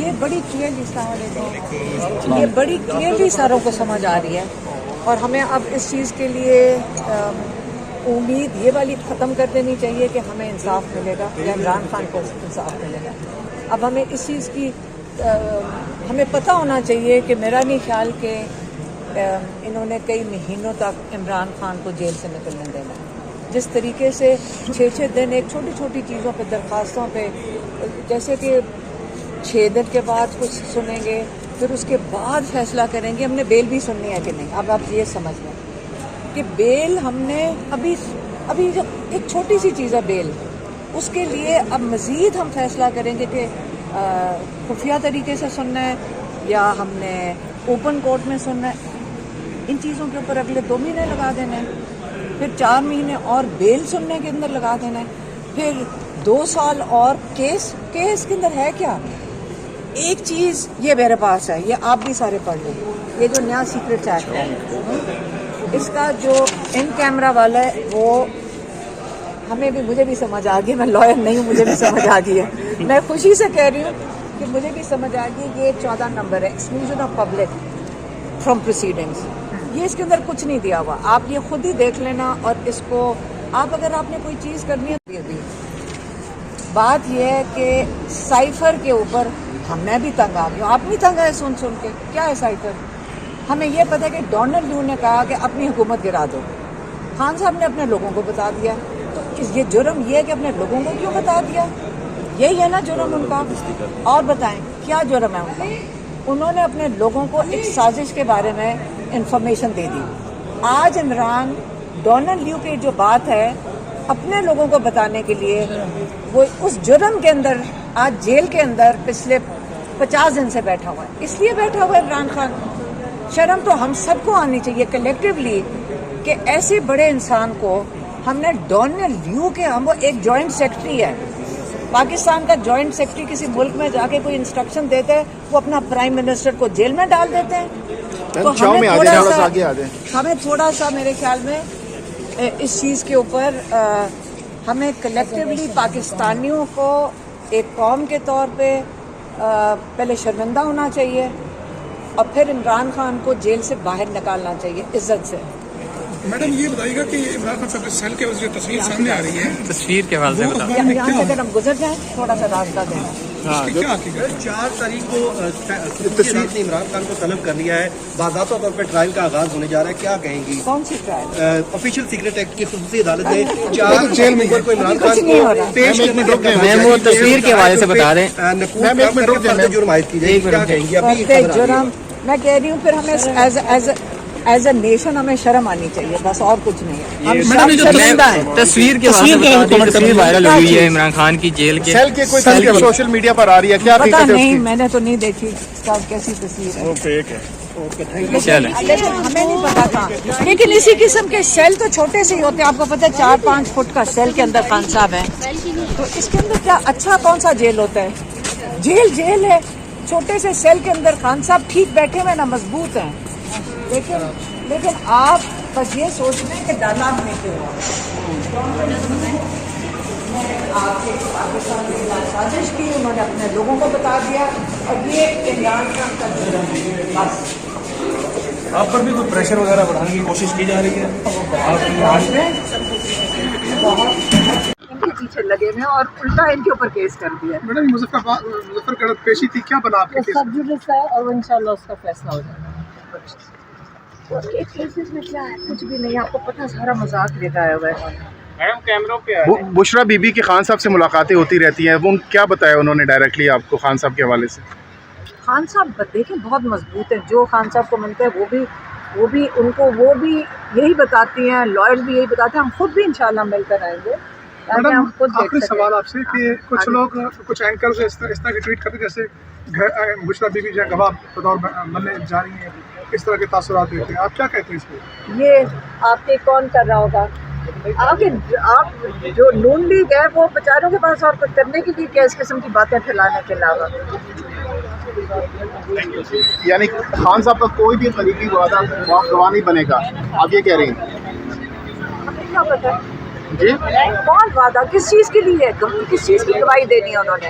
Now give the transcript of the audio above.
یہ بڑی کلیئرلی السلام علیکم، یہ بڑی کلیئرلی ساروں کو سمجھ آ رہی ہے، اور ہمیں اب اس چیز کے لیے امید یہ والی ختم کر دینی چاہیے کہ ہمیں انصاف ملے گا یا عمران خان کو انصاف ملے گا۔ اب ہمیں اس چیز کی ہمیں پتہ ہونا چاہیے کہ میرا نہیں خیال کہ انہوں نے کئی مہینوں تک عمران خان کو جیل سے نکلنے دینا ہے۔ جس طریقے سے 6 دن ایک چھوٹی چھوٹی چیزوں پہ، درخواستوں پہ، جیسے کہ 6 دن کے بعد کچھ سنیں گے، پھر اس کے بعد فیصلہ کریں گے ہم نے بیل بھی سننی ہے کہ نہیں۔ اب آپ یہ سمجھ لیں کہ بیل ہم نے ابھی جو ایک چھوٹی سی چیز ہے بیل، اس کے لیے اب مزید ہم فیصلہ کریں گے کہ خفیہ طریقے سے سننا ہے یا ہم نے اوپن کورٹ میں سننا ہے۔ ان چیزوں کے اوپر اگلے 2 مہینے لگا دینا ہے، پھر 4 مہینے اور بیل سننے کے اندر لگا دینا ہے، پھر 2 سال اور کیس کے اندر ہے کیا؟ ایک چیز یہ میرے پاس ہے، یہ آپ بھی سارے پڑھ لیں، یہ جو نیا سیکرٹ ایکٹ ہے، اس کا جو ان کیمرہ والا ہے وہ مجھے بھی سمجھ آ گئی، میں لائر نہیں ہوں، مجھے بھی سمجھ آ گئی ہے، میں خوشی سے کہہ رہی ہوں کہ مجھے بھی سمجھ آ گئی۔ یہ 14 نمبر ہے، exclusion of public from proceedings, یہ اس کے اندر کچھ نہیں دیا ہوا، آپ یہ خود ہی دیکھ لینا، اور اس کو اگر آپ نے کوئی چیز کرنی ہے بھی۔ بات یہ ہے کہ سائفر کے اوپر میں بھی تنگ آ گئی ہوں، آپ نہیں تنگ آئے سن کے؟ کیا ہے سائفر؟ ہمیں یہ پتہ ہے کہ ڈونلڈ لیو نے کہا کہ اپنی حکومت گرا دو، خان صاحب نے اپنے لوگوں کو بتا دیا، تو یہ جرم یہ ہے کہ اپنے لوگوں کو کیوں بتا دیا؟ یہی ہے نا جرم ان کا؟ اور بتائیں کیا جرم ہے ان کا؟ انہوں نے اپنے لوگوں کو ایک سازش کے بارے میں انفارمیشن دے دی۔ آج عمران ڈونلڈ لیو کی جو بات ہے اپنے لوگوں کو بتانے کے لیے، وہ اس جرم کے اندر آج جیل کے اندر پچھلے 50 دن سے بیٹھا ہوا ہے۔ اس لیے بیٹھا ہوا ہے عمران خان۔ شرم تو ہم سب کو آنی چاہیے کلیکٹیولی کہ ایسے بڑے انسان کو ہم نے ڈونلڈ لیو کے، ہم وہ ایک جوائنٹ سیکرٹری ہے، پاکستان کا جوائنٹ سیکرٹری کسی ملک میں جا کے کوئی انسٹرکشن دیتے ہیں، وہ اپنا پرائم منسٹر کو جیل میں ڈال دیتے ہیں۔ تو ہمیں تھوڑا سا میرے خیال میں اس چیز کے اوپر ہمیں کلیکٹیولی پاکستانیوں کو ایک قوم کے طور پہ پہلے شرمندہ ہونا چاہیے، اور پھر عمران خان کو جیل سے باہر نکالنا چاہیے عزت سے۔ میڈم یہ بتائیے گا کہ عمران خان صاحب سیل کے وجہ تصویر سامنے آ رہی ہے، تصویر کے حوالے سے بتائیں۔ یہاں سے اگر ہم گزر جائیں تھوڑا سا راستہ دیں۔ 4 تاریخ کو نے عمران خان کو طلب کر لیا ہے، باضابطہ طور پہ ٹرائل کا آغاز ہونے جا رہا ہے، کیا کہیں گی؟ کون سی ٹرائل؟ آفیشیل سیکرٹ ایکٹ کی خصوصی عدالت نے 4 جیل میں کو عمران خان کو پیش کرنے میم وہ تصویر کے حوالے سے بتا دیں۔ جرم عائد کی جائے گی، کیا کہیں گی؟ جرم میں کہہ رہی ہوں، پھر ہمیں ایز اے نیشن ہمیں شرم آنی چاہیے، بس اور کچھ نہیں ہے۔ ہم سب شرمندہ ہیں۔ تصویر کے تصویر وائرل ہوئی ہے عمران خان کی جیل کے، سوشل میڈیا پر آ رہی ہے، کیا پتا نہیں، میں نے تو نہیں دیکھی کیسی تصویر ہے، لیکن ہمیں نہیں پتا تھا۔ لیکن اسی قسم کے سیل تو چھوٹے سے ہی ہوتے ہیں، آپ کو پتا ہے 4-5 فٹ کا سیل کے اندر خان صاحب ہیں، تو اس کے اندر کیا اچھا کون سا جیل ہوتا ہے؟ جیل ہے، چھوٹے سے سیل کے اندر خان صاحب ٹھیک بیٹھے ہوئے نا، مضبوط ہیں، لیکن آپ بس یہ سوچ لیں کہ ڈالا ہم نے کیوں آپ کے پاکستان کے خلاف سازش کی، انہوں نے اپنے لوگوں کو بتا دیا، اور یہ عمران خان کا جرم ہے۔ بس آپ پر بھی کوئی پریشر وغیرہ بڑھانے کی کوشش کی جا رہی ہے؟ بہت ان کے پیچھے لگے ہوئے ہیں اور الٹا ان کے اوپر کیس کر دیا۔ میڈم مظفر کا پیشی تھی، کیا بنا آپ کے سب جڈس ہے اور انشاءاللہ اس کا فیصلہ ہو جائے گا۔ کیسز میں کیا ہے؟ کچھ بھی نہیں، آپ کو پتہ سارا مذاق لگایا ہوا ہے۔ بشرا بی بی کی خان صاحب سے ملاقاتیں ہوتی رہتی ہیں، وہ کیا بتایا انہوں نے ڈائریکٹلی آپ کو خان صاحب کے حوالے سے؟ خان صاحب دیکھیں بہت مضبوط ہیں، جو خان صاحب کو ملتے ہیں وہ بھی ان کو وہ بھی یہی بتاتی ہیں، لائر بھی یہی بتاتے ہیں، ہم خود بھی انشاءاللہ مل کر آئیں گے۔ میڈم آخری سوال آپ سے کہ کچھ لوگ کچھ اینکرز اس طرح کے ٹویٹ کرتے ہیں جیسے بشرا بی بی جو گواہ بطور بننے جا رہی ہیں، اس طرح کے تاثرات دیتے ہیں، آپ کیا کہتے ہیں اس پہ؟ یہ آپ کے کون کر رہا ہوگا؟ آپ جو نون لیگ ہے وہ بیچاروں کے پاس اور کچھ کرنے کے لیے کیا اس قسم کی باتیں پھیلانے کے علاوہ؟ یعنی خان صاحب کا کوئی بھی قریبی وعدہ گواہ نہیں بنے گا، آپ یہ کہہ رہی ہیں؟ ہمیں کیا پتہ جی کون وعدہ کس چیز کے لیے، کس چیز کی گواہی دینی ہے انہوں نے؟